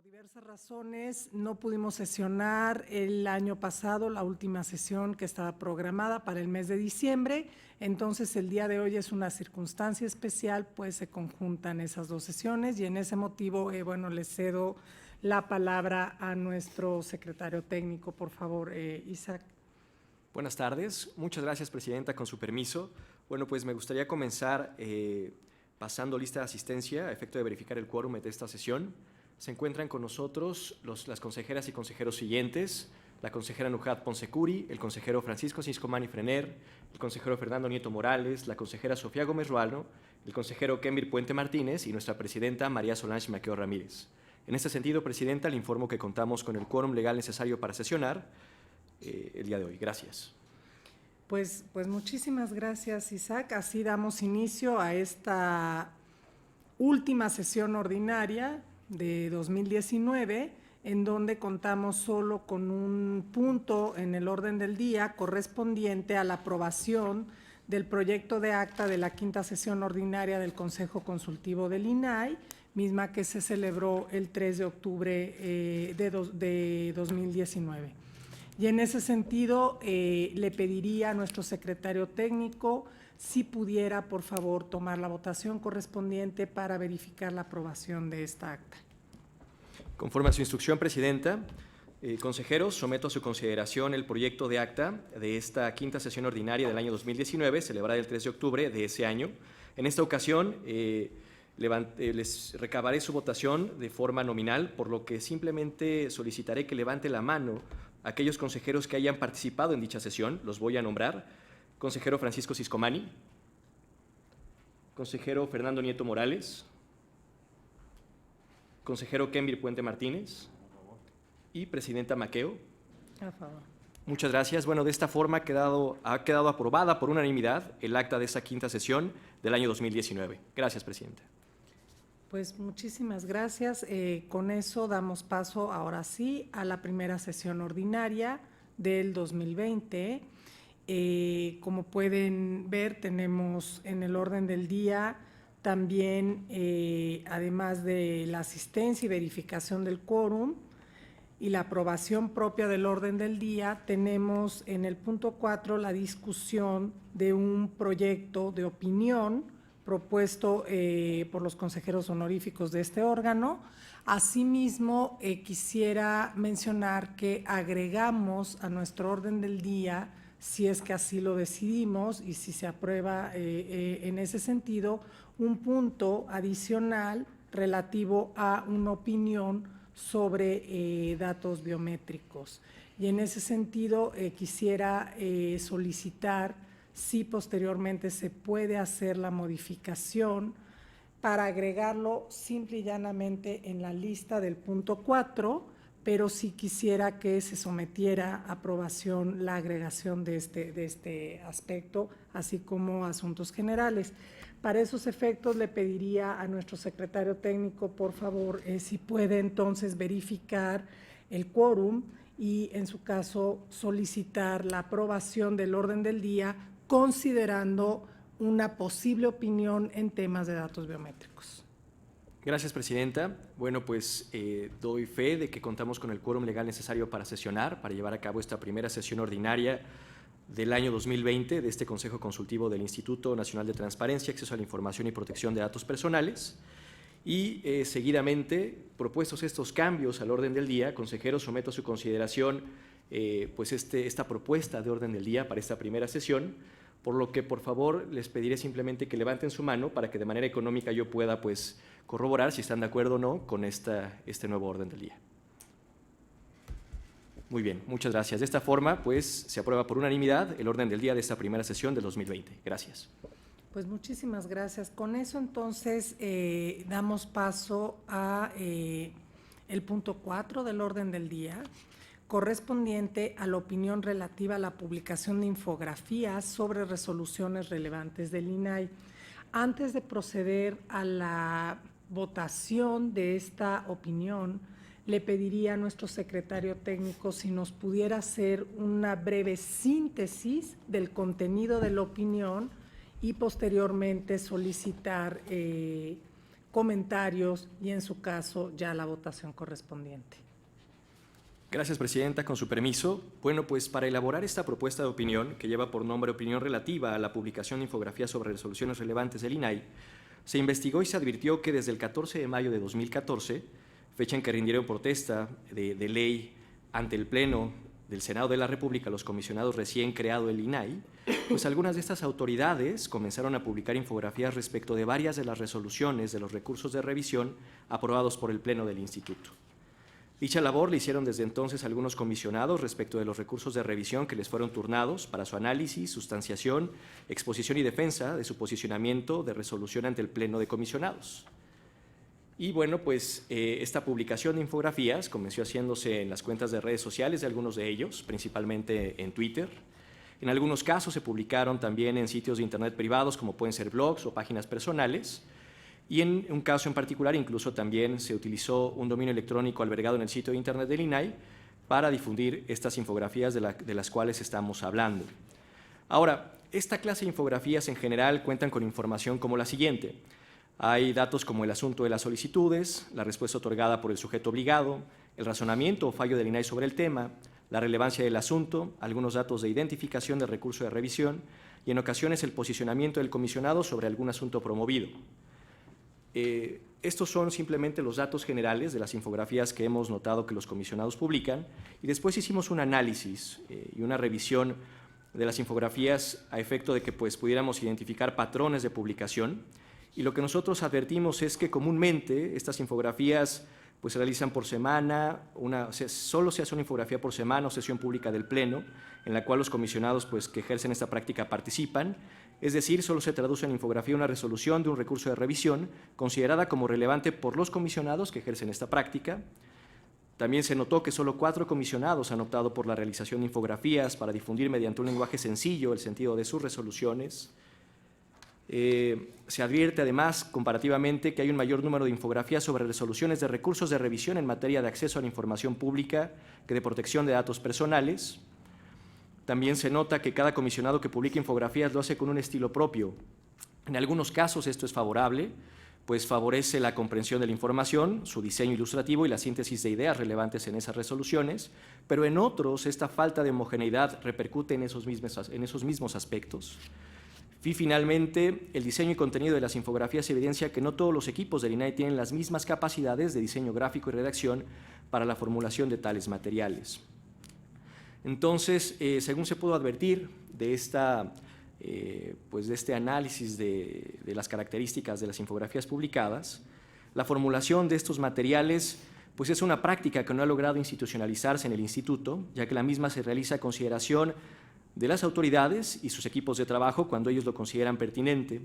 diversas razones no pudimos sesionar el año pasado, la última sesión que estaba programada para el mes de diciembre. Entonces, el día de hoy es una circunstancia especial, pues se conjuntan esas dos sesiones y en ese motivo, le cedo la palabra a nuestro secretario técnico, por favor, Isaac. Buenas tardes. Muchas gracias, Presidenta, con su permiso. Bueno, pues me gustaría comenzar pasando lista de asistencia a efecto de verificar el quórum de esta sesión. Se encuentran con nosotros las consejeras y consejeros siguientes: la consejera Nujat Ponsecuri, el consejero Francisco Ciscomani Frener, el consejero Fernando Nieto Morales, la consejera Sofía Gómez Ruano, el consejero Kemir Puente Martínez y nuestra presidenta María Solange Maqueo Ramírez. En este sentido, Presidenta, le informo que contamos con el quórum legal necesario para sesionar el día de hoy. Gracias. Pues muchísimas gracias, Isaac. Así damos inicio a esta última sesión ordinaria de 2019, en donde contamos solo con un punto en el orden del día correspondiente a la aprobación del proyecto de acta de la quinta sesión ordinaria del Consejo Consultivo del INAI, misma que se celebró el 3 de octubre de 2019. Y en ese sentido, le pediría a nuestro secretario técnico si pudiera, por favor, tomar la votación correspondiente para verificar la aprobación de esta acta. Conforme a su instrucción, Presidenta, consejeros, someto a su consideración el proyecto de acta de esta quinta sesión ordinaria del año 2019, celebrada el 3 de octubre de ese año. En esta ocasión, les recabaré su votación de forma nominal, por lo que simplemente solicitaré que levante la mano aquellos consejeros que hayan participado en dicha sesión. Los voy a nombrar: consejero Francisco Ciscomani, consejero Fernando Nieto Morales, consejero Kemir Puente Martínez y presidenta Maqueo. A favor. Muchas gracias. Bueno, de esta forma ha quedado aprobada por unanimidad el acta de esta quinta sesión del año 2019. Gracias, Presidenta. Pues muchísimas gracias. Con eso damos paso ahora sí a la primera sesión ordinaria del 2020. Como pueden ver, tenemos en el orden del día también, además de la asistencia y verificación del quórum y la aprobación propia del orden del día, tenemos en el punto 4 la discusión de un proyecto de opinión propuesto por los consejeros honoríficos de este órgano. Asimismo, quisiera mencionar que agregamos a nuestro orden del día, si es que así lo decidimos y si se aprueba en ese sentido, un punto adicional relativo a una opinión sobre datos biométricos. Y en ese sentido quisiera solicitar si posteriormente se puede hacer la modificación para agregarlo simple y llanamente en la lista del punto 4, pero sí quisiera que se sometiera a aprobación la agregación de este aspecto, así como asuntos generales. Para esos efectos le pediría a nuestro secretario técnico, por favor, si puede entonces verificar el quórum y en su caso solicitar la aprobación del orden del día, considerando una posible opinión en temas de datos biométricos. Gracias, Presidenta. Bueno, pues doy fe de que contamos con el quórum legal necesario para sesionar, para llevar a cabo esta primera sesión ordinaria del año 2020 de este Consejo Consultivo del Instituto Nacional de Transparencia, Acceso a la Información y Protección de Datos Personales. Y seguidamente, propuestos estos cambios al orden del día, consejeros, someto a su consideración esta propuesta de orden del día para esta primera sesión, por lo que, por favor, les pediré simplemente que levanten su mano para que de manera económica yo pueda corroborar si están de acuerdo o no con este nuevo orden del día. Muy bien, muchas gracias. De esta forma, se aprueba por unanimidad el orden del día de esta primera sesión del 2020. Gracias. Pues muchísimas gracias. Con eso, entonces, damos paso a el punto 4 del orden del día, correspondiente a la opinión relativa a la publicación de infografías sobre resoluciones relevantes del INAI. Antes de proceder a la votación de esta opinión, le pediría a nuestro secretario técnico si nos pudiera hacer una breve síntesis del contenido de la opinión y posteriormente solicitar comentarios y, en su caso, ya la votación correspondiente. Gracias, Presidenta. Con su permiso, bueno, pues para elaborar esta propuesta de opinión, que lleva por nombre Opinión relativa a la publicación de infografías sobre resoluciones relevantes del INAI, se investigó y se advirtió que desde el 14 de mayo de 2014, fecha en que rindieron protesta de ley ante el Pleno del Senado de la República los comisionados recién creado el INAI, pues algunas de estas autoridades comenzaron a publicar infografías respecto de varias de las resoluciones de los recursos de revisión aprobados por el Pleno del Instituto. Dicha labor la hicieron desde entonces algunos comisionados respecto de los recursos de revisión que les fueron turnados para su análisis, sustanciación, exposición y defensa de su posicionamiento de resolución ante el Pleno de Comisionados. Y bueno, pues esta publicación de infografías comenzó haciéndose en las cuentas de redes sociales de algunos de ellos, principalmente en Twitter. En algunos casos se publicaron también en sitios de internet privados, como pueden ser blogs o páginas personales. Y en un caso en particular, incluso también se utilizó un dominio electrónico albergado en el sitio de internet del INAI para difundir estas infografías de las cuales estamos hablando. Ahora, esta clase de infografías en general cuentan con información como la siguiente. Hay datos como el asunto de las solicitudes, la respuesta otorgada por el sujeto obligado, el razonamiento o fallo del INAI sobre el tema, la relevancia del asunto, algunos datos de identificación del recurso de revisión y en ocasiones el posicionamiento del comisionado sobre algún asunto promovido. Estos son simplemente los datos generales de las infografías que hemos notado que los comisionados publican y después hicimos un análisis y una revisión de las infografías a efecto de que pudiéramos identificar patrones de publicación y lo que nosotros advertimos es que comúnmente estas infografías se realizan por semana, solo se hace una infografía por semana o sesión pública del Pleno en la cual los comisionados que ejercen esta práctica participan. Es decir, solo se traduce en infografía una resolución de un recurso de revisión considerada como relevante por los comisionados que ejercen esta práctica. También se notó que solo 4 comisionados han optado por la realización de infografías para difundir mediante un lenguaje sencillo el sentido de sus resoluciones. Se advierte además comparativamente que hay un mayor número de infografías sobre resoluciones de recursos de revisión en materia de acceso a la información pública que de protección de datos personales. También se nota que cada comisionado que publica infografías lo hace con un estilo propio. En algunos casos esto es favorable, pues favorece la comprensión de la información, su diseño ilustrativo y la síntesis de ideas relevantes en esas resoluciones, pero en otros esta falta de homogeneidad repercute en esos mismos aspectos. Y finalmente, el diseño y contenido de las infografías evidencia que no todos los equipos del INAI tienen las mismas capacidades de diseño gráfico y redacción para la formulación de tales materiales. Entonces, según se pudo advertir de este análisis de las características de las infografías publicadas, la formulación de estos materiales es una práctica que no ha logrado institucionalizarse en el Instituto, ya que la misma se realiza a consideración de las autoridades y sus equipos de trabajo cuando ellos lo consideran pertinente.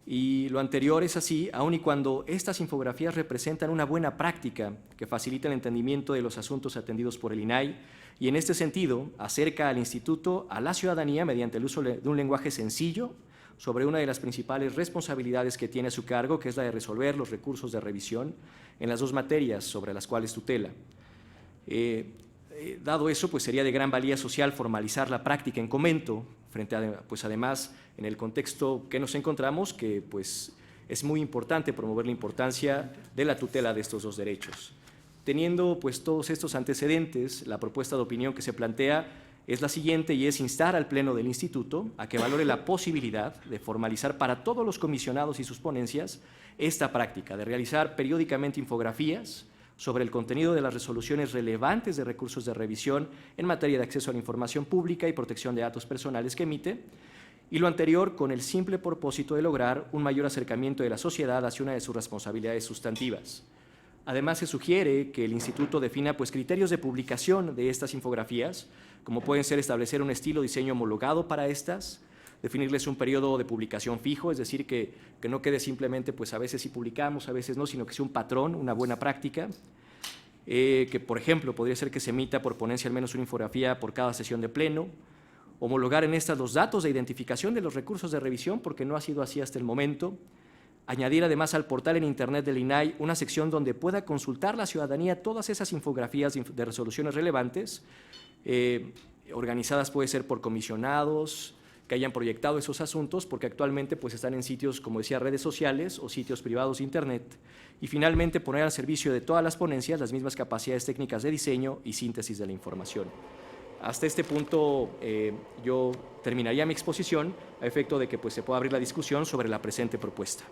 Y lo anterior es así, aun y cuando estas infografías representan una buena práctica que facilita el entendimiento de los asuntos atendidos por el INAI y en este sentido acerca al Instituto a la ciudadanía mediante el uso de un lenguaje sencillo sobre una de las principales responsabilidades que tiene a su cargo, que es la de resolver los recursos de revisión en las 2 materias sobre las cuales tutela. Dado eso, sería de gran valía social formalizar la práctica en comento, frente a, además, en el contexto que nos encontramos, que es muy importante promover la importancia de la tutela de estos 2 derechos. Teniendo todos estos antecedentes, la propuesta de opinión que se plantea es la siguiente y es instar al Pleno del Instituto a que valore la posibilidad de formalizar para todos los comisionados y sus ponencias esta práctica de realizar periódicamente infografías sobre el contenido de las resoluciones relevantes de recursos de revisión en materia de acceso a la información pública y protección de datos personales que emite, y lo anterior con el simple propósito de lograr un mayor acercamiento de la sociedad hacia una de sus responsabilidades sustantivas. Además, se sugiere que el Instituto defina criterios de publicación de estas infografías, como pueden ser establecer un estilo de diseño homologado para estas, definirles un periodo de publicación fijo, es decir, que no quede simplemente, a veces sí publicamos, a veces no, sino que sea un patrón, una buena práctica, que, por ejemplo, podría ser que se emita por ponencia al menos una infografía por cada sesión de pleno, homologar en estas los datos de identificación de los recursos de revisión, porque no ha sido así hasta el momento, añadir además al portal en internet del INAI una sección donde pueda consultar la ciudadanía todas esas infografías de resoluciones relevantes, organizadas puede ser por comisionados, que hayan proyectado esos asuntos, porque actualmente pues están en sitios, como decía, redes sociales o sitios privados de Internet. Y finalmente poner al servicio de todas las ponencias las mismas capacidades técnicas de diseño y síntesis de la información. Hasta este punto yo terminaría mi exposición a efecto de que pues, se pueda abrir la discusión sobre la presente propuesta.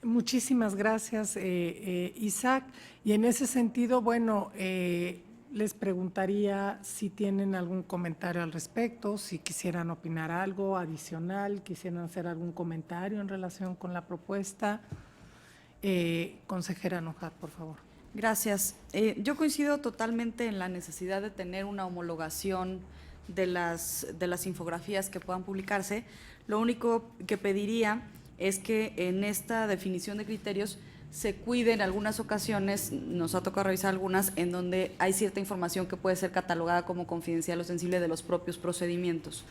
Muchísimas gracias, Isaac. Y en ese sentido, bueno, les preguntaría si tienen algún comentario al respecto, si quisieran opinar algo adicional, quisieran hacer algún comentario en relación con la propuesta. Consejera Nujat, por favor. Gracias. Yo coincido totalmente en la necesidad de tener una homologación de las infografías que puedan publicarse. Lo único que pediría es que en esta definición de criterios se cuide en algunas ocasiones, nos ha tocado revisar algunas, en donde hay cierta información que puede ser catalogada como confidencial o sensible de los propios procedimientos.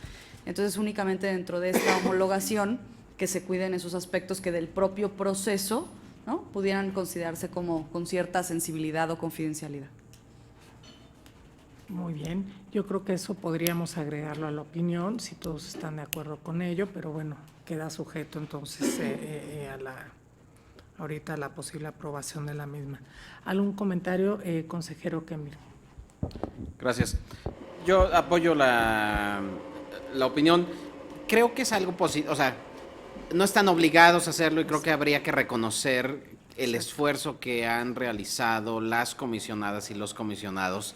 Entonces, únicamente dentro de esta homologación, que se cuiden esos aspectos que del propio proceso, ¿no?, pudieran considerarse como con cierta sensibilidad o confidencialidad. Muy bien, yo creo que eso podríamos agregarlo a la opinión, si todos están de acuerdo con ello, pero bueno, queda sujeto entonces ahorita a la posible aprobación de la misma. ¿Algún comentario, consejero Kemir? Gracias. Yo apoyo la opinión. Creo que es algo positivo, o sea, no están obligados a hacerlo y creo que habría que reconocer el esfuerzo que han realizado las comisionadas y los comisionados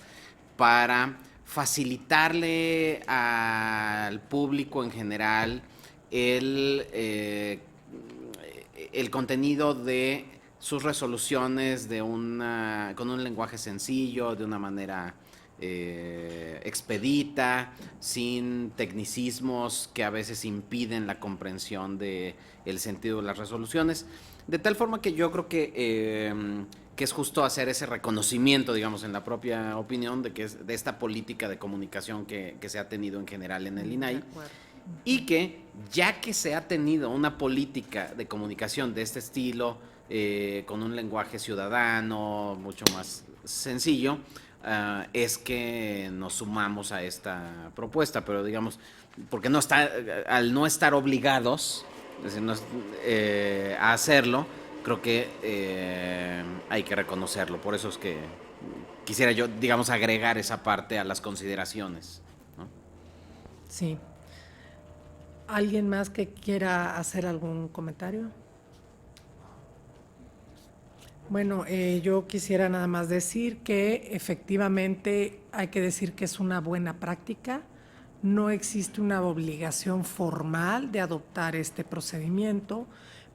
para facilitarle al público en general el contenido de sus resoluciones con un lenguaje sencillo, de una manera expedita, sin tecnicismos que a veces impiden la comprensión del sentido de las resoluciones, de tal forma que yo creo que es justo hacer ese reconocimiento, digamos, en la propia opinión de esta política de comunicación que se ha tenido en general en el INAI, y que ya que se ha tenido una política de comunicación de este estilo, con un lenguaje ciudadano mucho más sencillo, es que nos sumamos a esta propuesta, pero digamos, porque al no estar obligados, es decir, a hacerlo, creo que hay que reconocerlo. Por eso es que quisiera yo, digamos, agregar esa parte a las consideraciones, ¿no? Sí. ¿Alguien más que quiera hacer algún comentario? Bueno, yo quisiera nada más decir que efectivamente hay que decir que es una buena práctica. No existe una obligación formal de adoptar este procedimiento,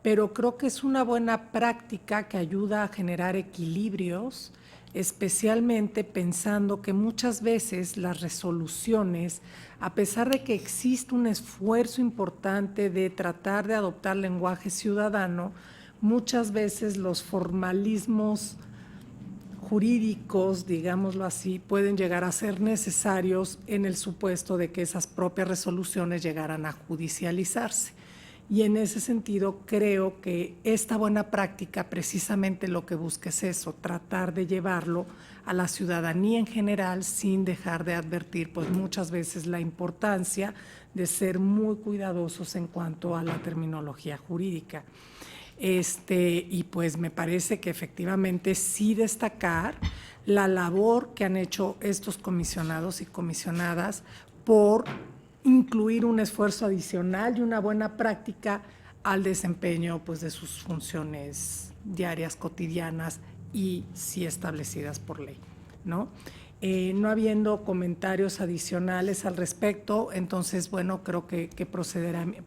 pero creo que es una buena práctica que ayuda a generar equilibrios, especialmente pensando que muchas veces las resoluciones, a pesar de que existe un esfuerzo importante de tratar de adoptar lenguaje ciudadano, muchas veces los formalismos jurídicos, digámoslo así, pueden llegar a ser necesarios en el supuesto de que esas propias resoluciones llegaran a judicializarse. Y en ese sentido creo que esta buena práctica precisamente lo que busca es eso, tratar de llevarlo a la ciudadanía en general sin dejar de advertir pues muchas veces la importancia de ser muy cuidadosos en cuanto a la terminología jurídica. Y pues me parece que efectivamente sí destacar la labor que han hecho estos comisionados y comisionadas por incluir un esfuerzo adicional y una buena práctica al desempeño pues, de sus funciones diarias, cotidianas y sí establecidas por ley, ¿no? No habiendo comentarios adicionales al respecto, entonces, bueno, creo que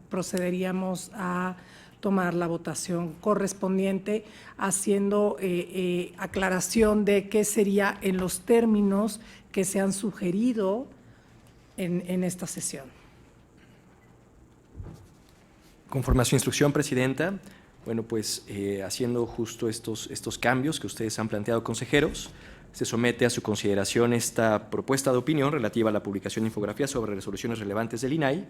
procederíamos a tomar la votación correspondiente, haciendo aclaración de qué sería en los términos que se han sugerido en esta sesión. Conforme a su instrucción, Presidenta, bueno, pues haciendo justo estos cambios que ustedes han planteado, consejeros, se somete a su consideración esta propuesta de opinión relativa a la publicación de infografías sobre resoluciones relevantes del INAI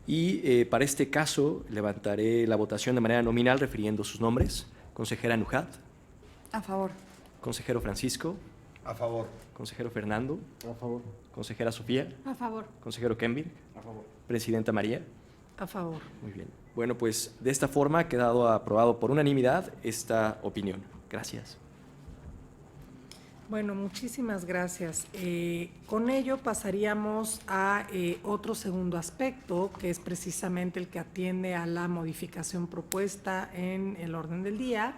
y para este caso levantaré la votación de manera nominal refiriendo sus nombres. Consejera Nujat. A favor. Consejero Francisco. A favor. Consejero Fernando. A favor. Consejera Sofía. A favor. Consejero Kenvil. A favor. Presidenta María. A favor. Muy bien. Bueno, pues de esta forma ha quedado aprobado por unanimidad esta opinión. Gracias. Bueno, muchísimas gracias. Con ello pasaríamos a otro segundo aspecto, que es precisamente el que atiende a la modificación propuesta en el orden del día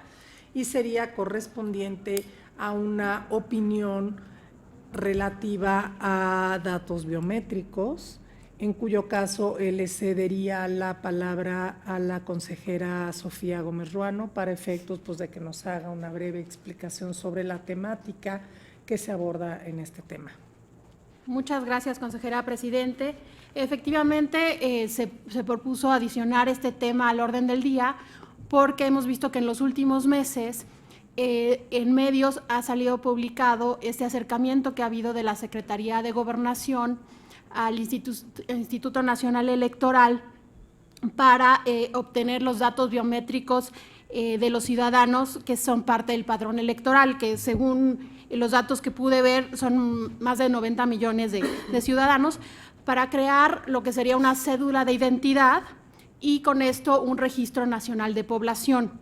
y sería correspondiente a una opinión relativa a datos biométricos, en cuyo caso le cedería la palabra a la consejera Sofía Gómez Ruano para efectos pues, de que nos haga una breve explicación sobre la temática que se aborda en este tema. Muchas gracias, consejera presidente. Efectivamente, se propuso adicionar este tema al orden del día porque hemos visto que en los últimos meses en medios ha salido publicado este acercamiento que ha habido de la Secretaría de Gobernación al Instituto Nacional Electoral para obtener los datos biométricos de los ciudadanos que son parte del padrón electoral, que según los datos que pude ver son más de 90 millones de ciudadanos, para crear lo que sería una cédula de identidad y con esto un registro nacional de población.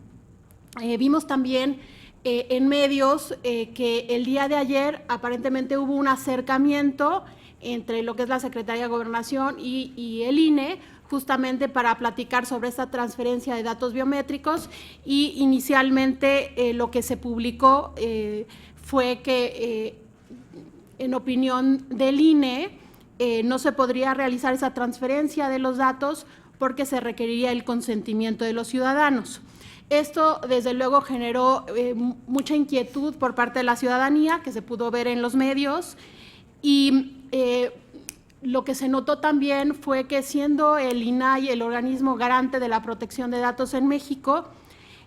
Vimos también en medios que el día de ayer aparentemente hubo un acercamiento entre lo que es la Secretaría de Gobernación y el INE, justamente para platicar sobre esta transferencia de datos biométricos y inicialmente lo que se publicó fue que en opinión del INE no se podría realizar esa transferencia de los datos porque se requeriría el consentimiento de los ciudadanos. Esto, desde luego, generó mucha inquietud por parte de la ciudadanía, que se pudo ver en los medios, y lo que se notó también fue que siendo el INAI el organismo garante de la protección de datos en México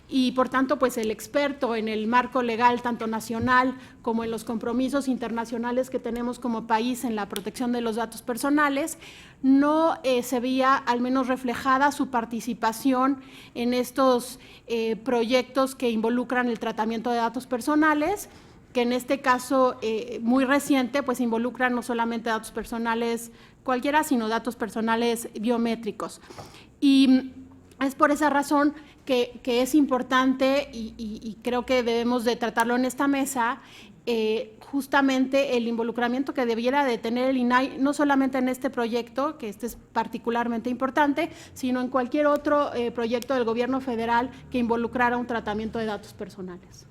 y por tanto pues el experto en el marco legal tanto nacional como en los compromisos internacionales que tenemos como país en la protección de los datos personales, no se veía al menos reflejada su participación en estos proyectos que involucran el tratamiento de datos personales, que en este caso muy reciente, pues involucran no solamente datos personales cualquiera, sino datos personales biométricos. Y es por esa razón que es importante y creo que debemos de tratarlo en esta mesa, justamente el involucramiento que debiera de tener el INAI, no solamente en este proyecto, que este es particularmente importante, sino en cualquier otro proyecto del gobierno federal que involucrara un tratamiento de datos personales.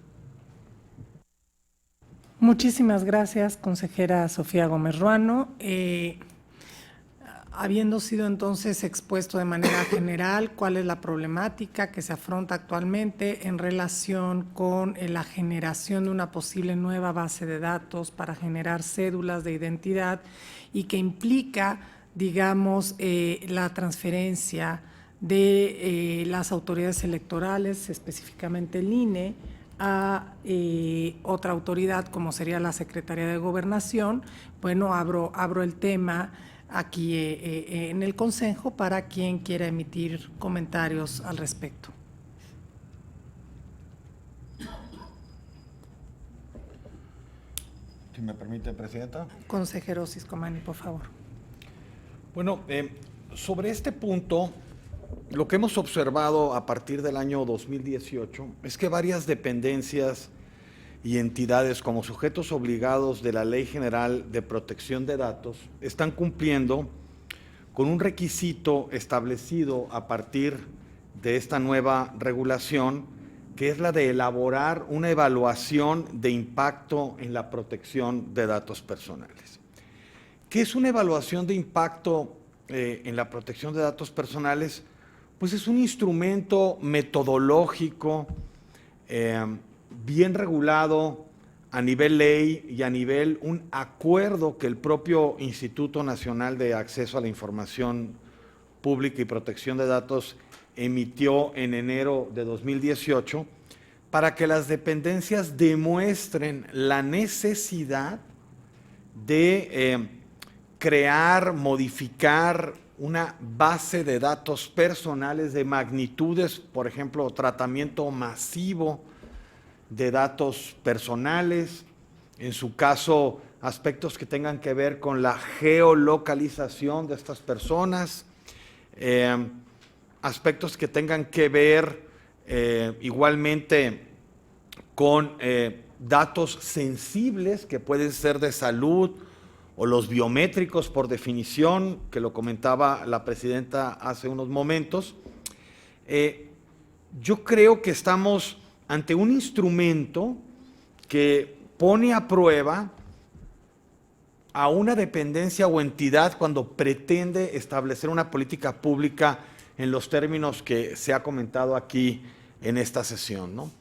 Muchísimas gracias, consejera Sofía Gómez Ruano. Habiendo sido entonces expuesto de manera general cuál es la problemática que se afronta actualmente en relación con la generación de una posible nueva base de datos para generar cédulas de identidad y que implica, digamos, la transferencia de las autoridades electorales, específicamente el INE, a otra autoridad como sería la Secretaría de Gobernación. Bueno, abro el tema aquí en el Consejo para quien quiera emitir comentarios al respecto. Si me permite, Presidenta. Consejero Siscomani, por favor. Bueno, sobre este punto, lo que hemos observado a partir del año 2018 es que varias dependencias y entidades como sujetos obligados de la Ley General de Protección de Datos están cumpliendo con un requisito establecido a partir de esta nueva regulación, que es la de elaborar una evaluación de impacto en la protección de datos personales. ¿Qué es una evaluación de impacto en la protección de datos personales? Pues es un instrumento metodológico bien regulado a nivel ley y a nivel un acuerdo que el propio Instituto Nacional de Acceso a la Información Pública y Protección de Datos emitió en enero de 2018 para que las dependencias demuestren la necesidad de crear, modificar una base de datos personales de magnitudes, por ejemplo, tratamiento masivo de datos personales, en su caso aspectos que tengan que ver con la geolocalización de estas personas, aspectos que tengan que ver igualmente con datos sensibles que pueden ser de salud o los biométricos por definición, que lo comentaba la presidenta hace unos momentos. Yo creo que estamos ante un instrumento que pone a prueba a una dependencia o entidad cuando pretende establecer una política pública en los términos que se ha comentado aquí en esta sesión, ¿no?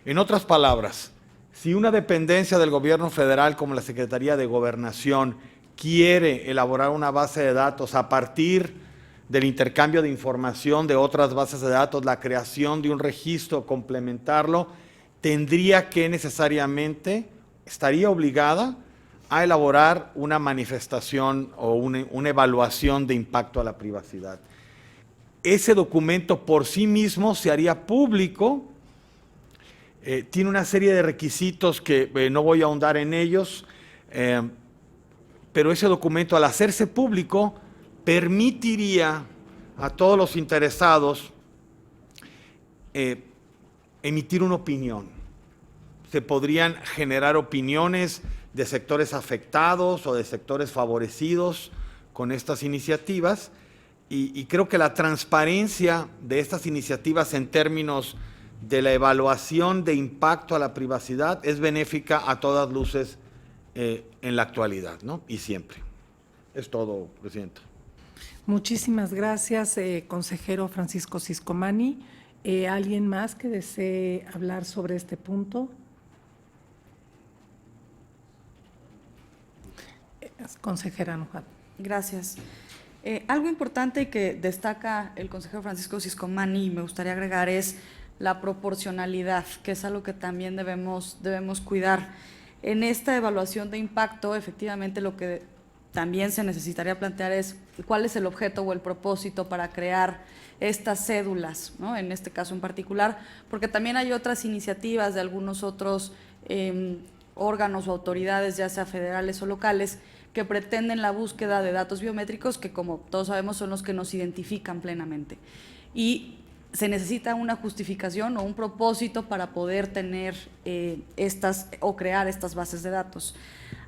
En otras palabras, si una dependencia del gobierno federal como la Secretaría de Gobernación quiere elaborar una base de datos a partir del intercambio de información de otras bases de datos, la creación de un registro, complementarlo, tendría que necesariamente, estaría obligada a elaborar una manifestación o una evaluación de impacto a la privacidad. Ese documento por sí mismo se haría público, tiene una serie de requisitos que no voy a ahondar en ellos, pero ese documento, al hacerse público, permitiría a todos los interesados emitir una opinión. Se podrían generar opiniones de sectores afectados o de sectores favorecidos con estas iniciativas, y creo que la transparencia de estas iniciativas en términos de la evaluación de impacto a la privacidad es benéfica a todas luces en la actualidad, ¿no? Y siempre. Es todo, Presidenta. Muchísimas gracias, consejero Francisco Siscomani. ¿Alguien más que desee hablar sobre este punto? Consejera Nujat. Gracias. Algo importante que destaca el consejero Francisco Siscomani y me gustaría agregar es la proporcionalidad, que es algo que también debemos cuidar. En esta evaluación de impacto, efectivamente, lo que también se necesitaría plantear es cuál es el objeto o el propósito para crear estas cédulas, ¿no? En este caso en particular, porque también hay otras iniciativas de algunos otros órganos o autoridades, ya sea federales o locales, que pretenden la búsqueda de datos biométricos que, como todos sabemos, son los que nos identifican plenamente. Y se necesita una justificación o un propósito para poder tener o crear estas bases de datos.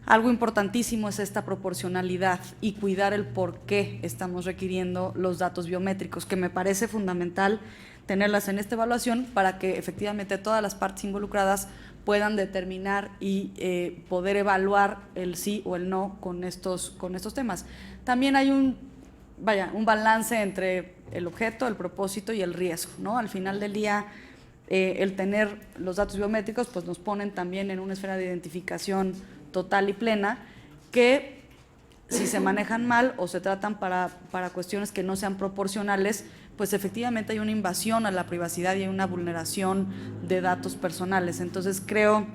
Algo importantísimo es esta proporcionalidad y cuidar el por qué estamos requiriendo los datos biométricos, que me parece fundamental tenerlas en esta evaluación para que efectivamente todas las partes involucradas puedan determinar y poder evaluar el sí o el no con estos temas. También hay un balance entre el objeto, el propósito y el riesgo, ¿no? Al final del día, el tener los datos biométricos pues nos ponen también en una esfera de identificación total y plena, que si se manejan mal o se tratan para cuestiones que no sean proporcionales, pues efectivamente hay una invasión a la privacidad y hay una vulneración de datos personales. Entonces creo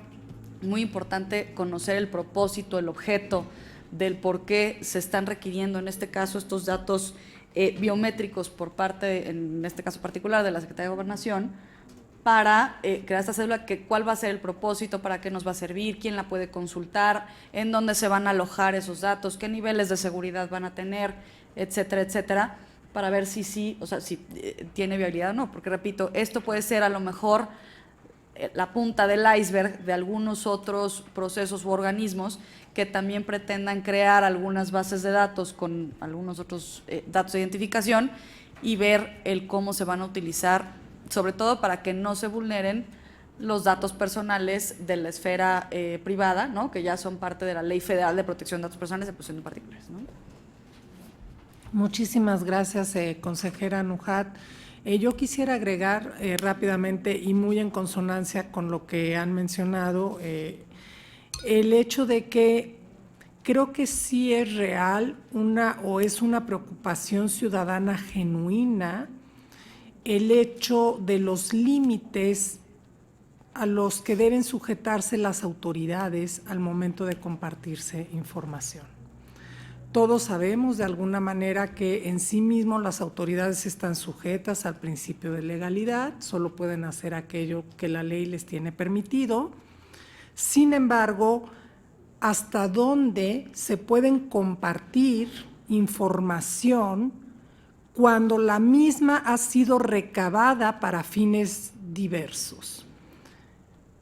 muy importante conocer el propósito, el objeto del por qué se están requiriendo en este caso estos datos biométricos por parte, en este caso particular, de la Secretaría de Gobernación, para crear esta cédula, cuál va a ser el propósito, para qué nos va a servir, quién la puede consultar, en dónde se van a alojar esos datos, qué niveles de seguridad van a tener, etcétera, etcétera, para ver si tiene viabilidad o no, porque repito, esto puede ser a lo mejor la punta del iceberg de algunos otros procesos u organismos que también pretendan crear algunas bases de datos con algunos otros datos de identificación y ver cómo se van a utilizar, sobre todo para que no se vulneren los datos personales de la esfera privada, ¿no? Que ya son parte de la Ley Federal de Protección de Datos Personales de Protección de Particulares, ¿no? Muchísimas gracias, consejera Nujat. Yo quisiera agregar rápidamente y muy en consonancia con lo que han mencionado, el hecho de que creo que sí es real es una preocupación ciudadana genuina el hecho de los límites a los que deben sujetarse las autoridades al momento de compartirse información. Todos sabemos de alguna manera que en sí mismo las autoridades están sujetas al principio de legalidad, solo pueden hacer aquello que la ley les tiene permitido. Sin embargo, hasta dónde se pueden compartir información cuando la misma ha sido recabada para fines diversos.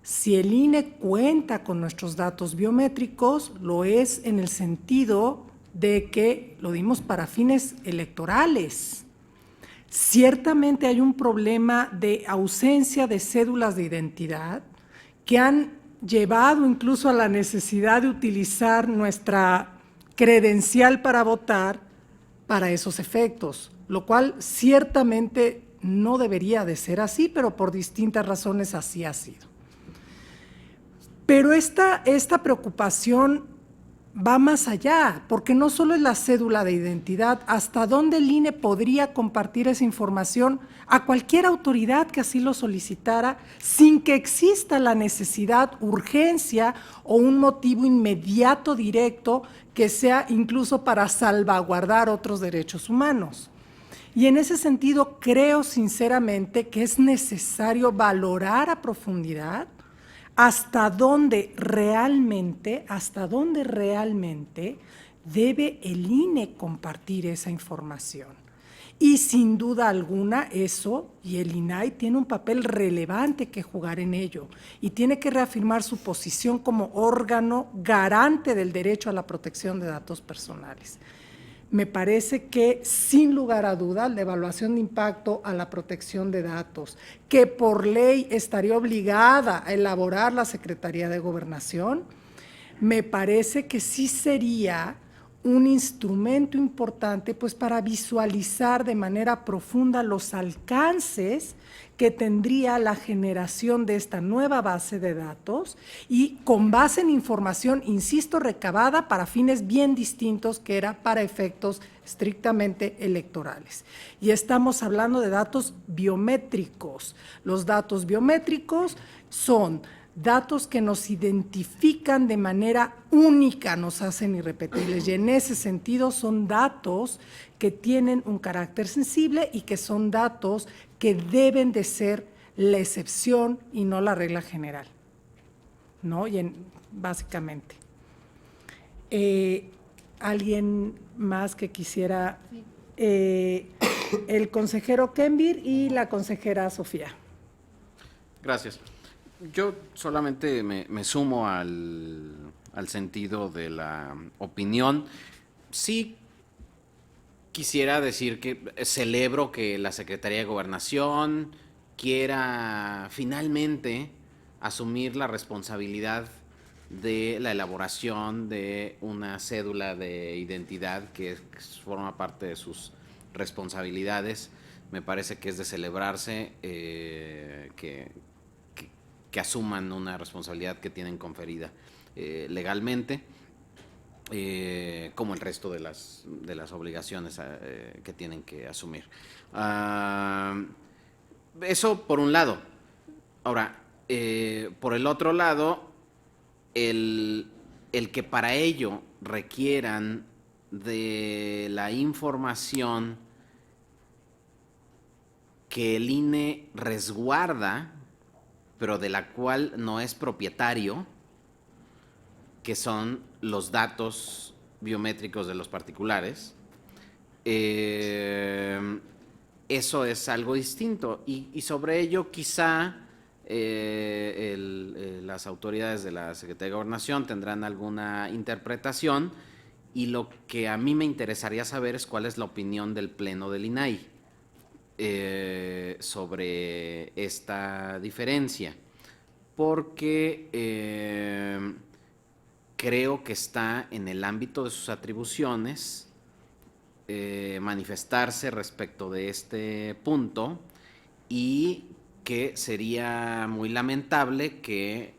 Si el INE cuenta con nuestros datos biométricos, lo es en el sentido de que lo dimos para fines electorales. Ciertamente hay un problema de ausencia de cédulas de identidad que han llevado incluso a la necesidad de utilizar nuestra credencial para votar para esos efectos, lo cual ciertamente no debería de ser así, pero por distintas razones así ha sido. Pero esta preocupación va más allá, porque no solo es la cédula de identidad, hasta dónde el INE podría compartir esa información a cualquier autoridad que así lo solicitara, sin que exista la necesidad, urgencia o un motivo inmediato directo que sea incluso para salvaguardar otros derechos humanos. Y en ese sentido creo sinceramente que es necesario valorar a profundidad hasta dónde realmente debe el INE compartir esa información. Y sin duda alguna eso, y el INAI tiene un papel relevante que jugar en ello, y tiene que reafirmar su posición como órgano garante del derecho a la protección de datos personales. Me parece que, sin lugar a duda, la evaluación de impacto a la protección de datos, que por ley estaría obligada a elaborar la Secretaría de Gobernación, me parece que sí sería un instrumento importante pues, para visualizar de manera profunda los alcances que tendría la generación de esta nueva base de datos y con base en información, insisto, recabada para fines bien distintos que era para efectos estrictamente electorales. Y estamos hablando de datos biométricos. Los datos biométricos son datos que nos identifican de manera única, nos hacen irrepetibles, y en ese sentido son datos que tienen un carácter sensible y que son datos que deben de ser la excepción y no la regla general, ¿no? Básicamente. ¿Alguien más que quisiera? El consejero Kenvir y la consejera Sofía. Gracias. Yo solamente me sumo al sentido de la opinión. Sí quisiera decir que celebro que la Secretaría de Gobernación quiera finalmente asumir la responsabilidad de la elaboración de una cédula de identidad que forma parte de sus responsabilidades. Me parece que es de celebrarse que asuman una responsabilidad que tienen conferida legalmente, como el resto de las obligaciones que tienen que asumir. Eso por un lado. Ahora, por el otro lado, el que para ello requieran de la información que el INE resguarda, pero de la cual no es propietario, que son los datos biométricos de los particulares, eso es algo distinto. Y sobre ello quizá las autoridades de la Secretaría de Gobernación tendrán alguna interpretación, y lo que a mí me interesaría saber es cuál es la opinión del Pleno del INAI sobre esta diferencia, porque creo que está en el ámbito de sus atribuciones manifestarse respecto de este punto, y que sería muy lamentable que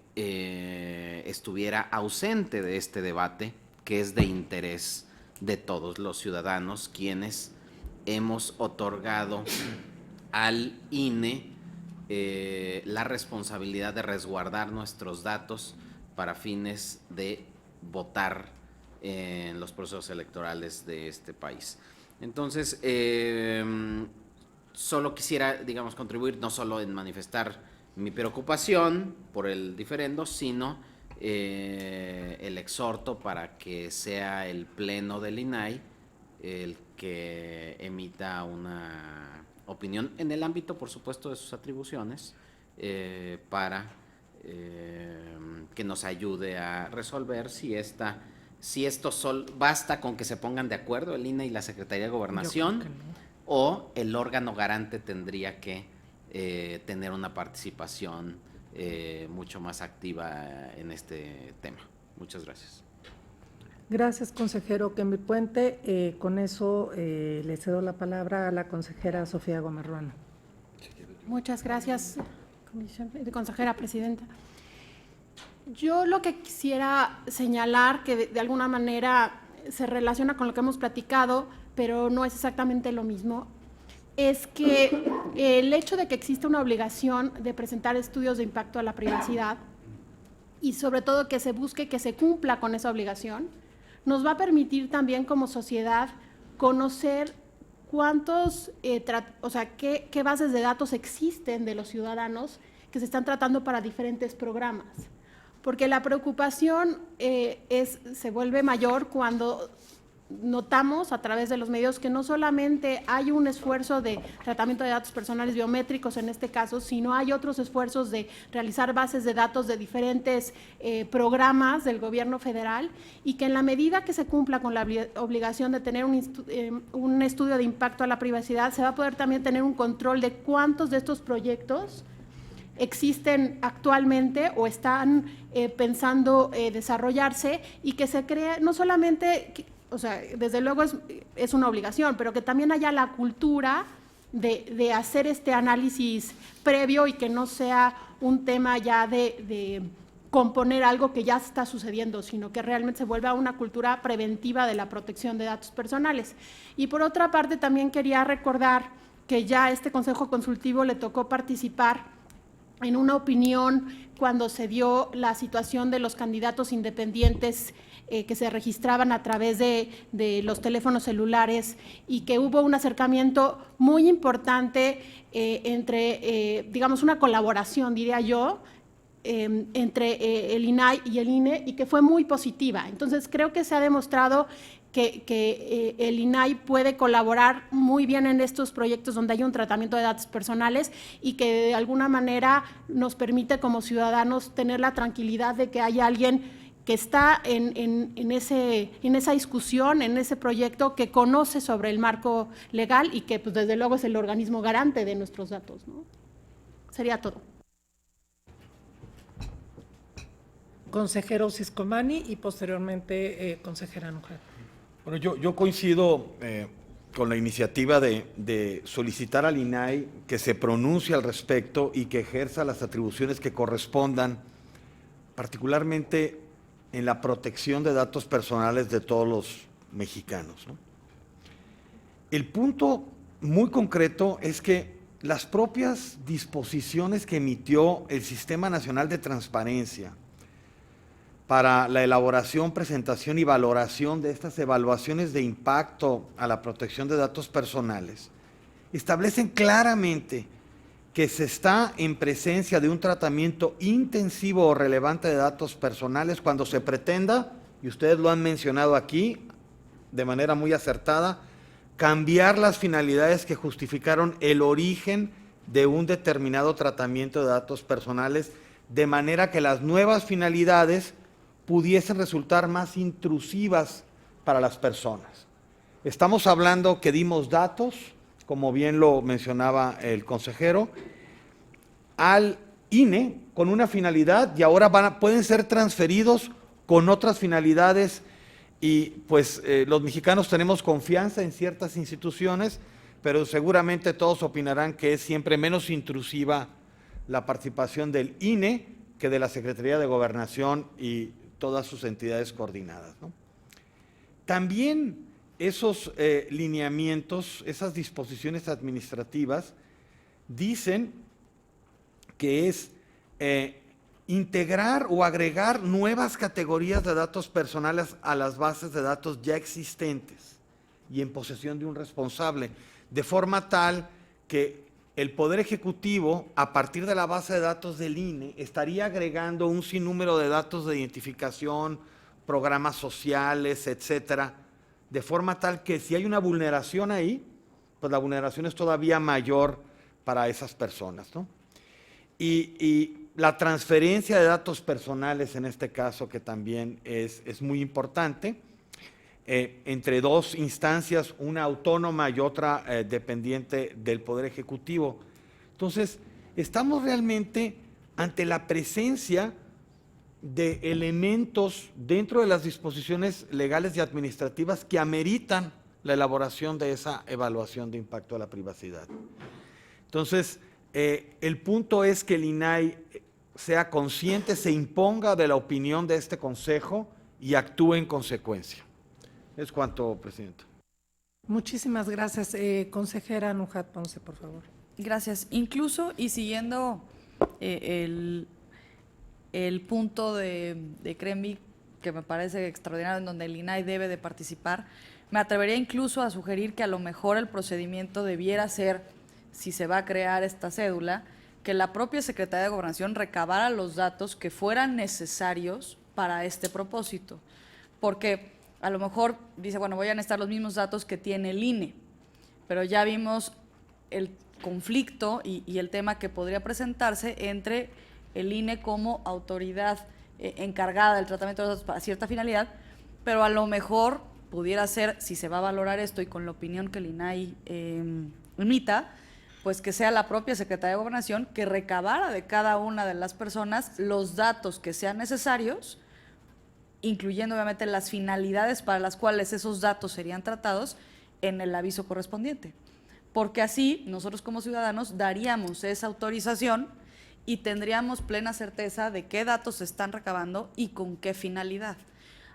estuviera ausente de este debate, que es de interés de todos los ciudadanos, quienes hemos otorgado al INE la responsabilidad de resguardar nuestros datos para fines de votar en los procesos electorales de este país. Entonces, solo quisiera, contribuir no solo en manifestar mi preocupación por el diferendo, sino el exhorto para que sea el Pleno del INAI el que emita una opinión en el ámbito, por supuesto, de sus atribuciones, para que nos ayude a resolver si esto basta con que se pongan de acuerdo el INE y la Secretaría de Gobernación, o el órgano garante tendría que tener una participación mucho más activa en este tema. Muchas gracias. Gracias, consejero Kemby Puente. Con eso le cedo la palabra a la consejera Sofía Gómez Ruano. Muchas gracias, consejera presidenta. Yo lo que quisiera señalar, que de alguna manera se relaciona con lo que hemos platicado, pero no es exactamente lo mismo, es que el hecho de que existe una obligación de presentar estudios de impacto a la privacidad y sobre todo que se busque que se cumpla con esa obligación, nos va a permitir también como sociedad conocer qué bases de datos existen de los ciudadanos que se están tratando para diferentes programas. Porque la preocupación se vuelve mayor cuando notamos a través de los medios que no solamente hay un esfuerzo de tratamiento de datos personales biométricos en este caso, sino hay otros esfuerzos de realizar bases de datos de diferentes programas del gobierno federal, y que en la medida que se cumpla con la obligación de tener un estudio de impacto a la privacidad, se va a poder también tener un control de cuántos de estos proyectos existen actualmente o están pensando desarrollarse, y que se cree no solamente, desde luego es una obligación, pero que también haya la cultura de hacer este análisis previo y que no sea un tema ya de componer algo que ya está sucediendo, sino que realmente se vuelva una cultura preventiva de la protección de datos personales. Y por otra parte, también quería recordar que ya a este Consejo Consultivo le tocó participar en una opinión cuando se dio la situación de los candidatos independientes que se registraban a través de los teléfonos celulares, y que hubo un acercamiento muy importante entre, digamos, una colaboración, diría yo, entre el INAI y el INE, y que fue muy positiva. Entonces, creo que se ha demostrado que el INAI puede colaborar muy bien en estos proyectos donde hay un tratamiento de datos personales, y que de alguna manera nos permite como ciudadanos tener la tranquilidad de que hay alguien que está en esa discusión, en ese proyecto, que conoce sobre el marco legal y que, pues, desde luego es el organismo garante de nuestros datos, ¿no? Sería todo. Consejero Ciscomani y posteriormente consejera Nújar. Bueno, yo coincido con la iniciativa de solicitar al INAI que se pronuncie al respecto y que ejerza las atribuciones que correspondan, particularmente en la protección de datos personales de todos los mexicanos, ¿no? El punto muy concreto es que las propias disposiciones que emitió el Sistema Nacional de Transparencia para la elaboración, presentación y valoración de estas evaluaciones de impacto a la protección de datos personales establecen claramente que se está en presencia de un tratamiento intensivo o relevante de datos personales cuando se pretenda, y ustedes lo han mencionado aquí de manera muy acertada, cambiar las finalidades que justificaron el origen de un determinado tratamiento de datos personales, de manera que las nuevas finalidades pudiesen resultar más intrusivas para las personas. Estamos hablando que dimos datos, como bien lo mencionaba el consejero, al INE con una finalidad, y ahora pueden ser transferidos con otras finalidades, y pues los mexicanos tenemos confianza en ciertas instituciones, pero seguramente todos opinarán que es siempre menos intrusiva la participación del INE que de la Secretaría de Gobernación y todas sus entidades coordinadas, ¿no? También esos lineamientos, esas disposiciones administrativas dicen que es integrar o agregar nuevas categorías de datos personales a las bases de datos ya existentes y en posesión de un responsable, de forma tal que el Poder Ejecutivo, a partir de la base de datos del INE, estaría agregando un sinnúmero de datos de identificación, programas sociales, etcétera, de forma tal que si hay una vulneración ahí, pues la vulneración es todavía mayor para esas personas, ¿no? Y la transferencia de datos personales, en este caso, que también es muy importante, entre dos instancias, una autónoma y otra dependiente del Poder Ejecutivo. Entonces, estamos realmente ante la presencia de elementos dentro de las disposiciones legales y administrativas que ameritan la elaboración de esa evaluación de impacto a la privacidad. Entonces, el punto es que el INAI sea consciente, se imponga de la opinión de este Consejo y actúe en consecuencia. Es cuanto, Presidenta. Muchísimas gracias. Consejera Nujat Ponce, por favor. Gracias. Incluso, y siguiendo el punto de CREMBI, que me parece extraordinario, en donde el INAI debe de participar, me atrevería incluso a sugerir que a lo mejor el procedimiento debiera ser, si se va a crear esta cédula, que la propia Secretaría de Gobernación recabara los datos que fueran necesarios para este propósito. Porque a lo mejor dice, bueno, voy a necesitar los mismos datos que tiene el INE, pero ya vimos el conflicto y el tema que podría presentarse entre el INE como autoridad encargada del tratamiento de los datos para cierta finalidad, pero a lo mejor pudiera ser, si se va a valorar esto y con la opinión que el INAI emita, pues que sea la propia Secretaría de Gobernación que recabara de cada una de las personas los datos que sean necesarios, incluyendo obviamente las finalidades para las cuales esos datos serían tratados en el aviso correspondiente. Porque así nosotros como ciudadanos daríamos esa autorización y tendríamos plena certeza de qué datos se están recabando y con qué finalidad.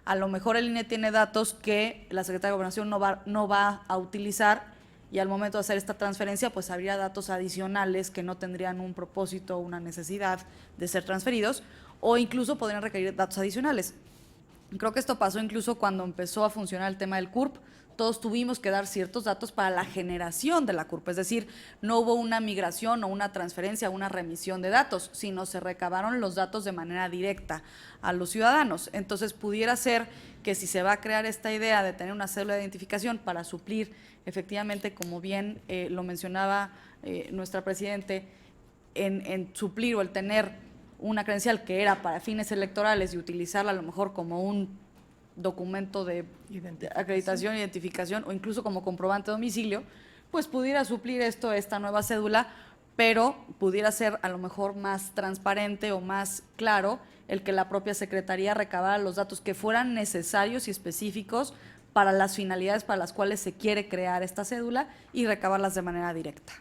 A lo mejor el INE tiene datos que la Secretaría de Gobernación no va a utilizar, y al momento de hacer esta transferencia, pues habría datos adicionales que no tendrían un propósito o una necesidad de ser transferidos, o incluso podrían requerir datos adicionales. Creo que esto pasó incluso cuando empezó a funcionar el tema del CURP. Todos tuvimos que dar ciertos datos para la generación de la CURP, es decir, no hubo una migración o una transferencia o una remisión de datos, sino se recabaron los datos de manera directa a los ciudadanos. Entonces, pudiera ser que si se va a crear esta idea de tener una cédula de identificación para suplir, efectivamente, como bien lo mencionaba nuestra Presidente, en suplir o el tener una credencial que era para fines electorales y utilizarla a lo mejor como un documento de acreditación, identificación o incluso como comprobante de domicilio, pues pudiera suplir esta nueva cédula, pero pudiera ser a lo mejor más transparente o más claro el que la propia Secretaría recabara los datos que fueran necesarios y específicos para las finalidades para las cuales se quiere crear esta cédula y recabarlas de manera directa.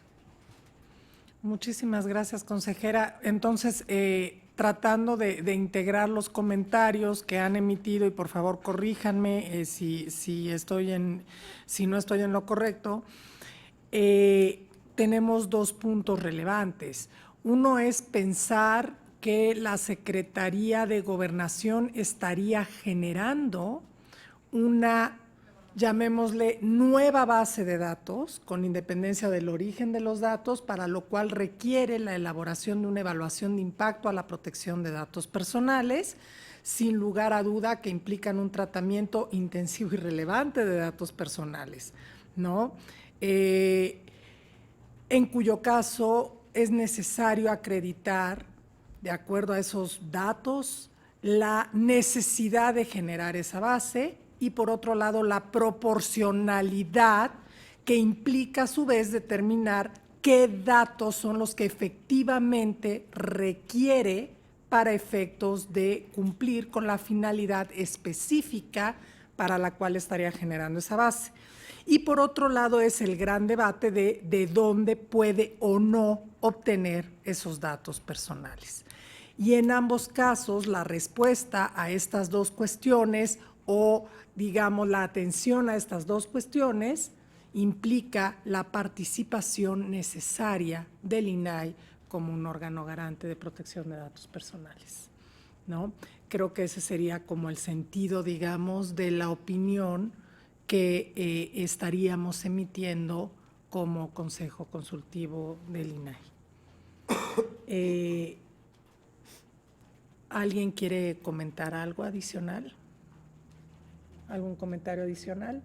Muchísimas gracias, consejera. Entonces, tratando de integrar los comentarios que han emitido, y por favor corríjanme si no estoy en lo correcto, tenemos dos puntos relevantes. Uno es pensar que la Secretaría de Gobernación estaría generando una, llamémosle, nueva base de datos, con independencia del origen de los datos, para lo cual requiere la elaboración de una evaluación de impacto a la protección de datos personales, sin lugar a duda que implican un tratamiento intensivo y relevante de datos personales, ¿no? En cuyo caso es necesario acreditar, de acuerdo a esos datos, la necesidad de generar esa base, y por otro lado la proporcionalidad, que implica a su vez determinar qué datos son los que efectivamente requiere para efectos de cumplir con la finalidad específica para la cual estaría generando esa base. Y por otro lado es el gran debate de dónde puede o no obtener esos datos personales. Y en ambos casos la respuesta a estas dos cuestiones, o digamos la atención a estas dos cuestiones, implica la participación necesaria del INAI como un órgano garante de protección de datos personales, ¿no? Creo que ese sería como el sentido, digamos, de la opinión que estaríamos emitiendo como Consejo Consultivo del INAI. ¿Alguien quiere comentar algo adicional? ¿Algún comentario adicional?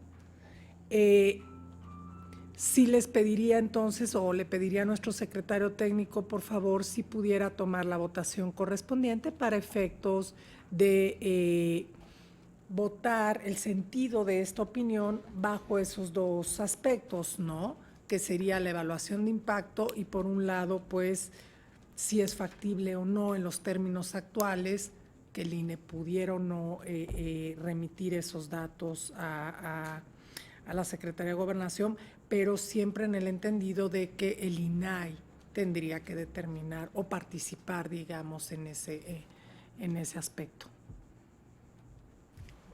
Sí les pediría entonces, o le pediría a nuestro secretario técnico, por favor, si pudiera tomar la votación correspondiente para efectos de votar el sentido de esta opinión bajo esos dos aspectos, ¿no? Que sería la evaluación de impacto y, por un lado, pues, si es factible o no en los términos actuales que el INE pudiera o no remitir esos datos a la Secretaría de Gobernación, pero siempre en el entendido de que el INAI tendría que determinar o participar, digamos, en ese aspecto.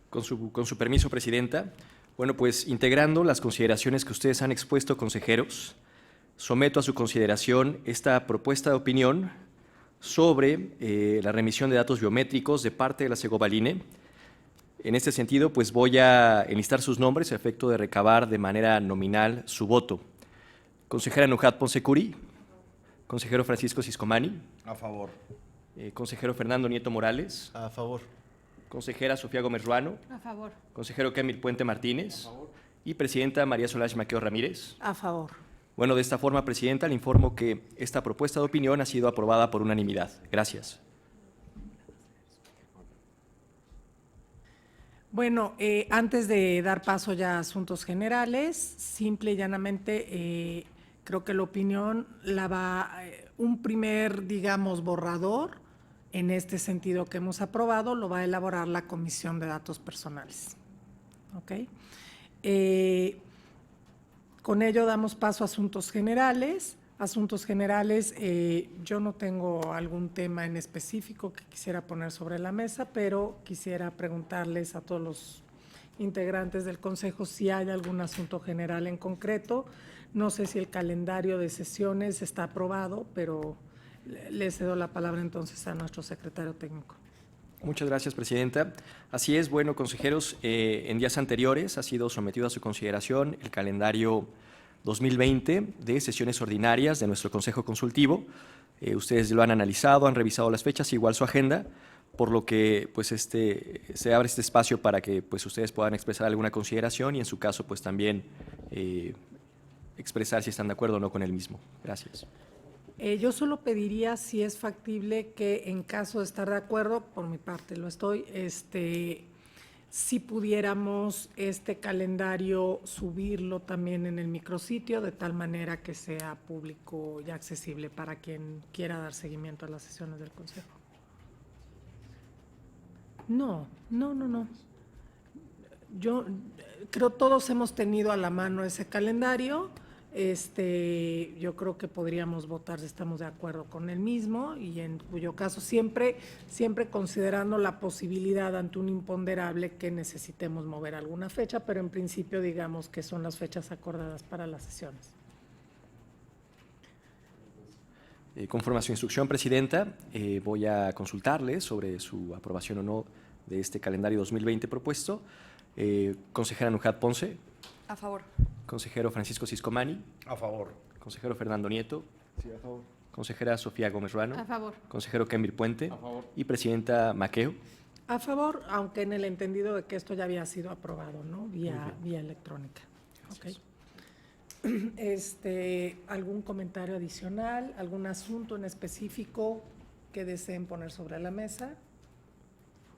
Con su permiso, Presidenta. Bueno, pues integrando las consideraciones que ustedes han expuesto, consejeros, someto a su consideración esta propuesta de opinión sobre la remisión de datos biométricos de parte de la Segobaline. En este sentido, pues voy a enlistar sus nombres a efecto de recabar de manera nominal su voto. Consejera Nujat Ponce Curi, consejero Francisco Siscomani. A favor. Consejero Fernando Nieto Morales. A favor. Consejera Sofía Gómez Ruano. A favor. Consejero Kemil Puente Martínez. A favor. Y presidenta María Solange Maqueo Ramírez. A favor. Bueno, de esta forma, Presidenta, le informo que esta propuesta de opinión ha sido aprobada por unanimidad. Gracias. Bueno, antes de dar paso ya a asuntos generales, simple y llanamente creo que la opinión la va, un primer, digamos, borrador en este sentido que hemos aprobado, lo va a elaborar la Comisión de Datos Personales. ¿Ok? Con ello damos paso a asuntos generales. Asuntos generales, yo no tengo algún tema en específico que quisiera poner sobre la mesa, pero quisiera preguntarles a todos los integrantes del Consejo si hay algún asunto general en concreto. No sé si el calendario de sesiones está aprobado, pero le cedo la palabra entonces a nuestro secretario técnico. Muchas gracias, Presidenta. Así es, bueno, consejeros, en días anteriores ha sido sometido a su consideración el calendario 2020 de sesiones ordinarias de nuestro Consejo Consultivo. Ustedes lo han analizado, han revisado las fechas, igual su agenda, por lo que pues se abre este espacio para que pues ustedes puedan expresar alguna consideración y en su caso pues también expresar si están de acuerdo o no con el mismo. Gracias. Yo solo pediría si es factible que en caso de estar de acuerdo, por mi parte lo estoy, si pudiéramos este calendario subirlo también en el micrositio de tal manera que sea público y accesible para quien quiera dar seguimiento a las sesiones del Consejo. No. Yo creo todos hemos tenido a la mano ese calendario. Yo creo que podríamos votar si estamos de acuerdo con el mismo y en cuyo caso siempre considerando la posibilidad ante un imponderable que necesitemos mover alguna fecha, pero en principio digamos que son las fechas acordadas para las sesiones. Conforme a su instrucción, Presidenta, voy a consultarle sobre su aprobación o no de este calendario 2020 propuesto. Consejera Nujat Ponce. A favor. Consejero Francisco Siscomani. A favor. Consejero Fernando Nieto. Sí, a favor. Consejera Sofía Gómez Ruano. A favor. Consejero Kemil Puente. A favor. Y presidenta Maqueo. A favor, aunque en el entendido de que esto ya había sido aprobado, ¿no? Vía electrónica. Okay. ¿Algún comentario adicional? ¿Algún asunto en específico que deseen poner sobre la mesa?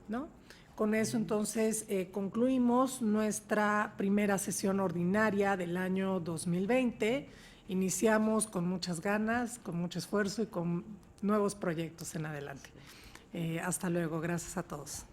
¿No? Con eso, entonces, concluimos nuestra primera sesión ordinaria del año 2020. Iniciamos con muchas ganas, con mucho esfuerzo y con nuevos proyectos en adelante. Hasta luego. Gracias a todos.